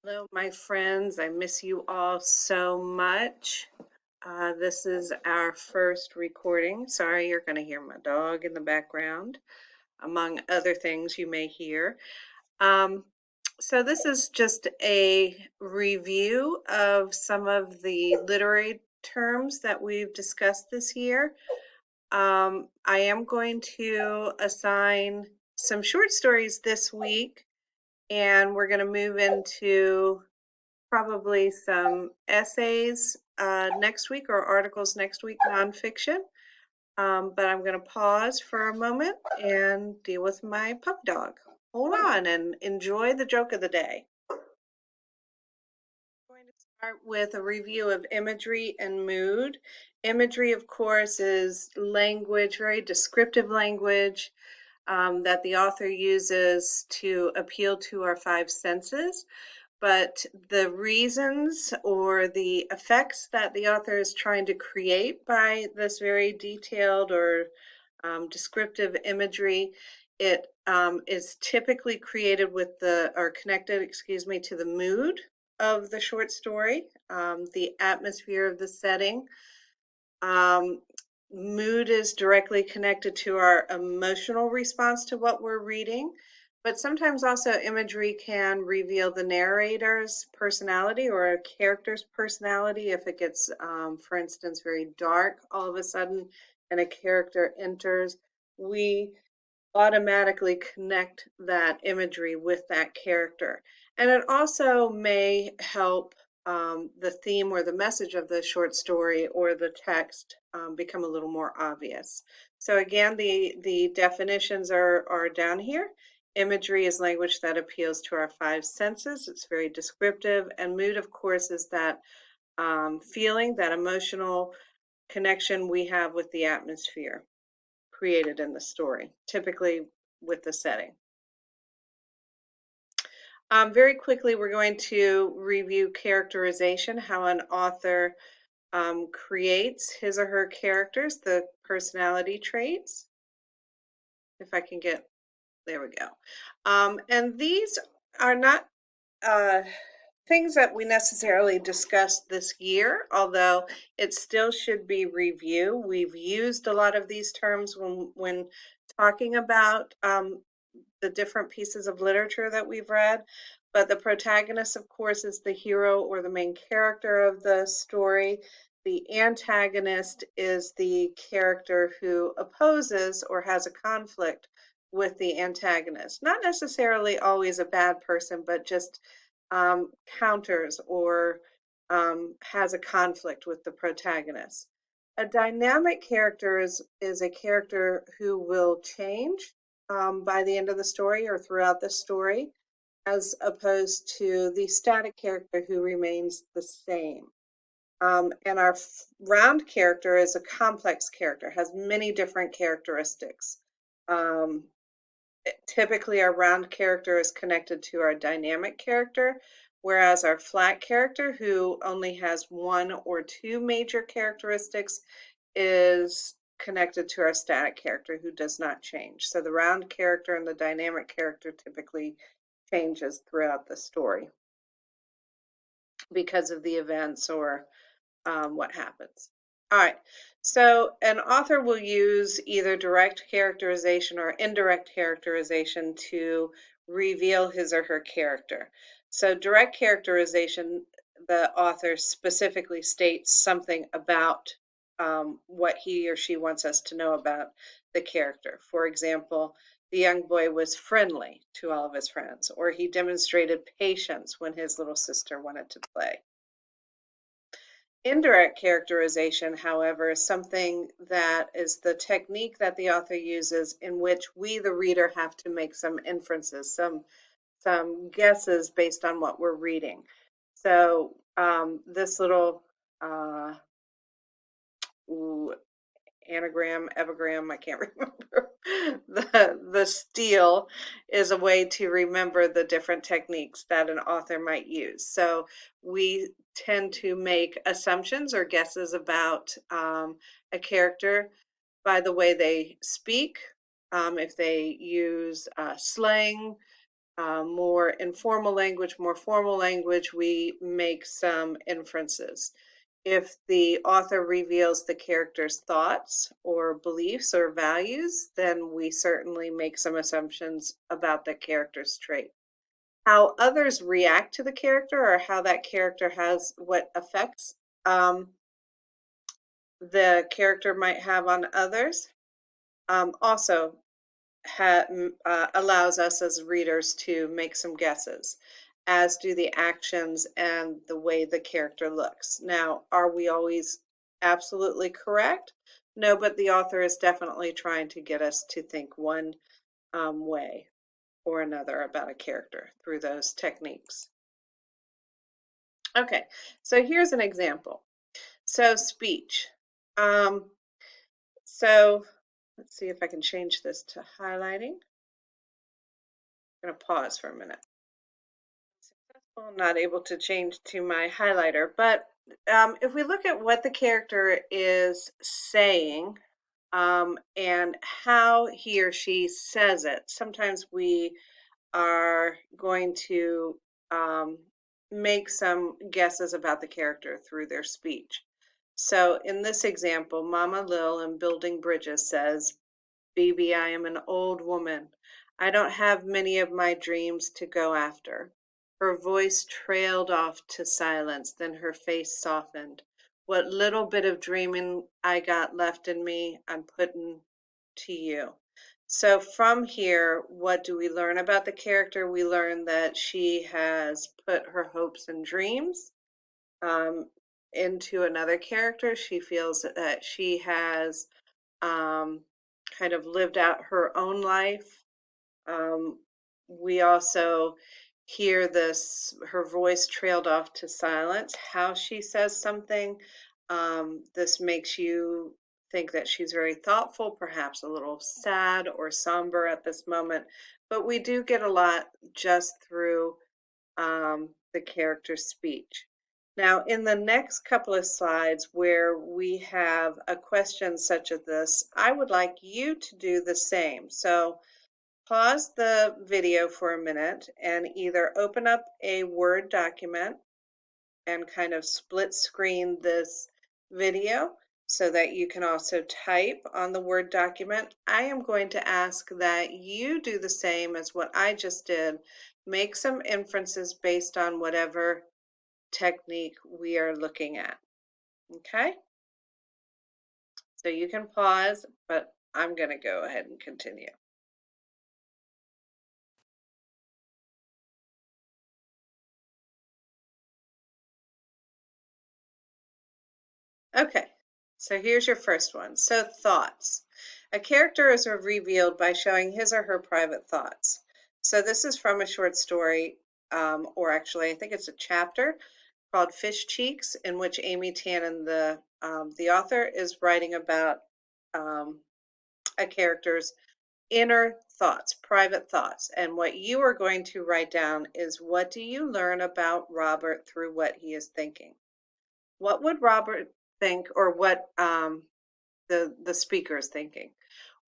Hello, my friends. I miss you all so much. This is our first recording. Sorry, you're going to hear my dog in the background, among other things you may hear. So this is just a review of some of the literary terms that we've discussed this year. I am going to assign some short stories this week, and we're going to move into probably some essays next week or articles next week, nonfiction. But I'm going to pause for a moment and deal with my pup dog. Hold on and enjoy the joke of the day. I'm going to start with a review of imagery and mood. Imagery, of course, is language, very descriptive language that the author uses to appeal to our five senses. But the reasons or the effects that the author is trying to create by this very detailed or descriptive imagery, it is typically created with or connected, excuse me, to the mood of the short story, the atmosphere of the setting. Um, Mood is directly connected to our emotional response to what we're reading, but sometimes also imagery can reveal the narrator's personality or a character's personality. If it gets, for instance, very dark all of a sudden and a character enters, we automatically connect that imagery with that character. And it also may help the theme or the message of the short story or the text become a little more obvious. So again, the definitions are down here. Imagery is language that appeals to our five senses. It's very descriptive. And mood, of course, is that feeling, that emotional connection we have with the atmosphere created in the story, typically with the setting. Very quickly, we're going to review characterization, how an author creates his or her characters, the personality traits. If I can get, there we go. And these are not things that we necessarily discussed this year, although it still should be review. We've used a lot of these terms when talking about the different pieces of literature that we've read. But the protagonist, of course, is the hero or the main character of the story. The antagonist is the character who opposes or has a conflict with the antagonist. Not necessarily always a bad person, but just counters or has a conflict with the protagonist. A dynamic character is a character who will change by the end of the story or throughout the story, as opposed to the static character who remains the same. And our round character is a complex character, has many different characteristics. Um, Typically, our round character is connected to our dynamic character, whereas our flat character, who only has one or two major characteristics, is connected to our static character who does not change. So the round character and the dynamic character typically changes throughout the story because of the events or what happens. All right, so an author will use either direct characterization or indirect characterization to reveal his or her character. So direct characterization, the author specifically states something about what he or she wants us to know about the character. For example, the young boy was friendly to all of his friends, or he demonstrated patience when his little sister wanted to play. Indirect characterization, however, is something that is the technique that the author uses in which we, the reader, have to make some inferences, some guesses based on what we're reading. So this little anagram, epigram, I can't remember. The steal is a way to remember the different techniques that an author might use. So we tend to make assumptions or guesses about a character by the way they speak, if they use slang, more informal language, more formal language, we make some inferences. If the author reveals the character's thoughts or beliefs or values, then we certainly make some assumptions about the character's trait. How others react to the character or how that character has what effects the character might have on others also allows us as readers to make some guesses, as do the actions and the way the character looks. Now, are we always absolutely correct? No, but the author is definitely trying to get us to think one way or another about a character through those techniques. Okay, so here's an example. So speech. Um, so let's see if I can change this to highlighting. I'm going to pause for a minute. Successful, not able to change to my highlighter, but if we look at what the character is saying and how he or she says it, sometimes we are going to um, make some guesses about the character through their speech. So in this example, Mama Lil in Building Bridges says, "Baby, I am an old woman. I don't have many of my dreams to go after." Her voice trailed off to silence, then her face softened. "What little bit of dreaming I got left in me, I'm putting to you." So from here, what do we learn about the character? We learn that she has put her hopes and dreams um, into another character. She feels that she has um, kind of lived out her own life. We also hear this, her voice trailed off to silence, how she says something. This makes you think that she's very thoughtful, perhaps a little sad or somber at this moment. But we do get a lot just through the character's speech. Now, in the next couple of slides where we have a question such as this, I would like you to do the same. So pause the video for a minute and either open up a Word document and kind of split screen this video so that you can also type on the Word document. I am going to ask that you do the same as what I just did. Make some inferences based on whatever technique we are looking at. Okay? So you can pause, but I'm going to go ahead and continue. Okay, so here's your first one. So thoughts. A character is revealed by showing his or her private thoughts. So this is from a short story, or actually I think it's a chapter called Fish Cheeks, in which Amy Tannen, the author, is writing about a character's inner thoughts, private thoughts. And what you are going to write down is, what do you learn about Robert through what he is thinking? What would Robert think, or what the speaker is thinking?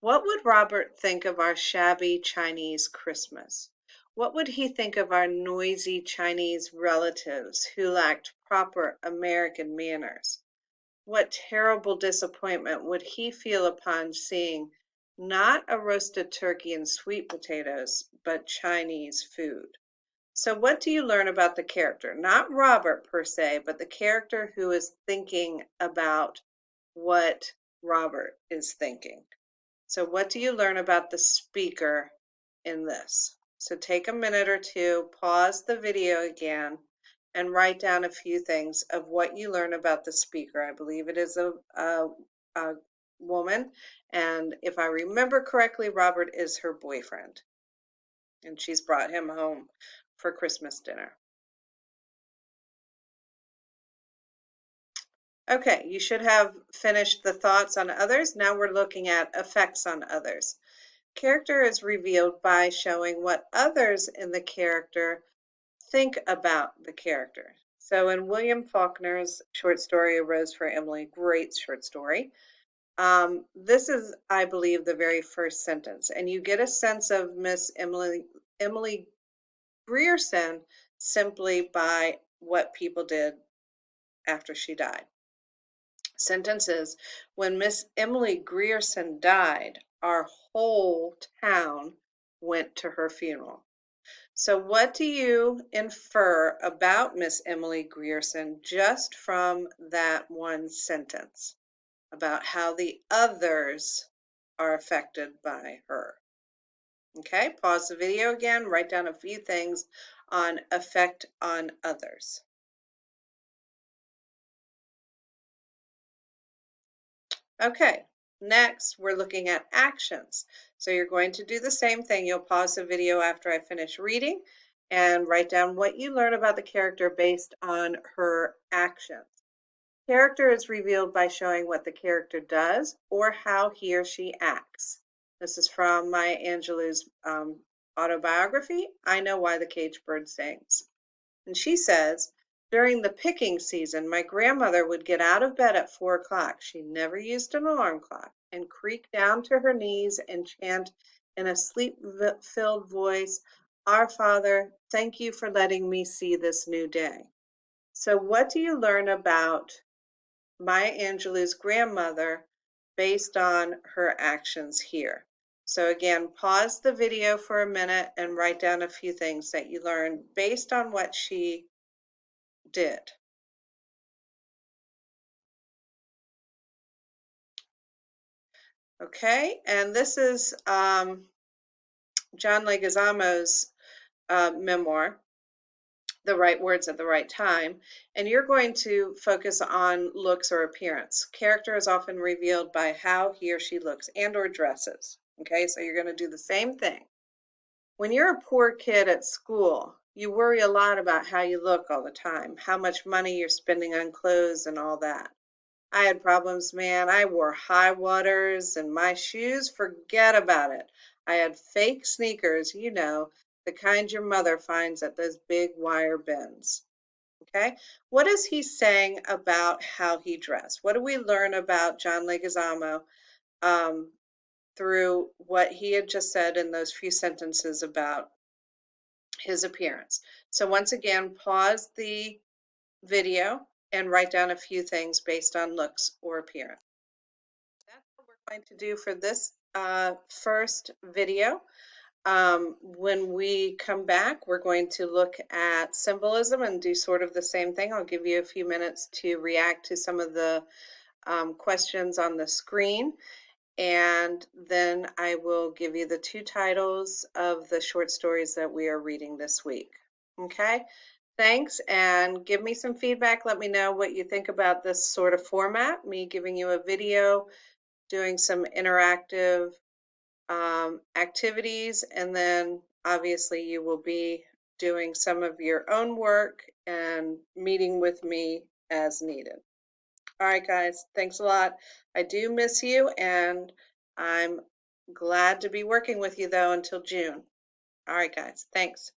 What would Robert think of our shabby Chinese Christmas? What would he think of our noisy Chinese relatives who lacked proper American manners? What terrible disappointment would he feel upon seeing not a roasted turkey and sweet potatoes, but Chinese food? So what do you learn about the character? Not Robert per se, but the character who is thinking about what Robert is thinking. So what do you learn about the speaker in this? So take a minute or two, pause the video again, and write down a few things of what you learn about the speaker. I believe it is a woman, and if I remember correctly, Robert is her boyfriend, and she's brought him home for Christmas dinner. Okay, you should have finished the thoughts on others. Now we're looking at effects on others. Character is revealed by showing what others in the character think about the character. So in William Faulkner's short story, A Rose for Emily, great short story, this is, I believe, the very first sentence. And you get a sense of Miss Emily Grierson simply by what people did after she died. Sentence is, when Miss Emily Grierson died, our whole town went to her funeral. So what do you infer about Miss Emily Grierson just from that one sentence about how the others are affected by her? Okay, pause the video again, write down a few things on effect on others. Okay, next we're looking at actions. So you're going to do the same thing. You'll pause the video after I finish reading and write down what you learn about the character based on her actions. Character is revealed by showing what the character does or how he or she acts. This is from Maya Angelou's autobiography, I Know Why the Caged Bird Sings. And she says, during the picking season, my grandmother would get out of bed at 4 o'clock. She never used an alarm clock and creak down to her knees and chant in a sleep-filled voice, Our Father, thank you for letting me see this new day. So what do you learn about Maya Angelou's grandmother based on her actions here? So again, pause the video for a minute and write down a few things that you learned based on what she did. Okay, and this is John Leguizamo's memoir, The Right Words at the Right Time, and you're going to focus on looks or appearance. Character is often revealed by how he or she looks and or dresses. Okay, so you're going to do the same thing. When you're a poor kid at school, you worry a lot about how you look all the time, how much money you're spending on clothes and all that. I had problems, man. I wore high waters and my shoes, forget about it. I had fake sneakers, you know, the kind your mother finds at those big wire bins. Okay, what is he saying about how he dressed? What do we learn about John Leguizamo through what he had just said in those few sentences about his appearance? So once again, pause the video and write down a few things based on looks or appearance. That's what we're going to do for this first video. When we come back, we're going to look at symbolism and do sort of the same thing. I'll give you a few minutes to react to some of the questions on the screen, and then I will give you the 2 titles of the short stories that we are reading this week. Okay? Thanks, and give me some feedback. Let me know what you think about this sort of format, me giving you a video, doing some interactive activities, and then obviously you will be doing some of your own work and meeting with me as needed. All right, guys, thanks a lot. I do miss you, and I'm glad to be working with you, though, until June. All right, guys, thanks.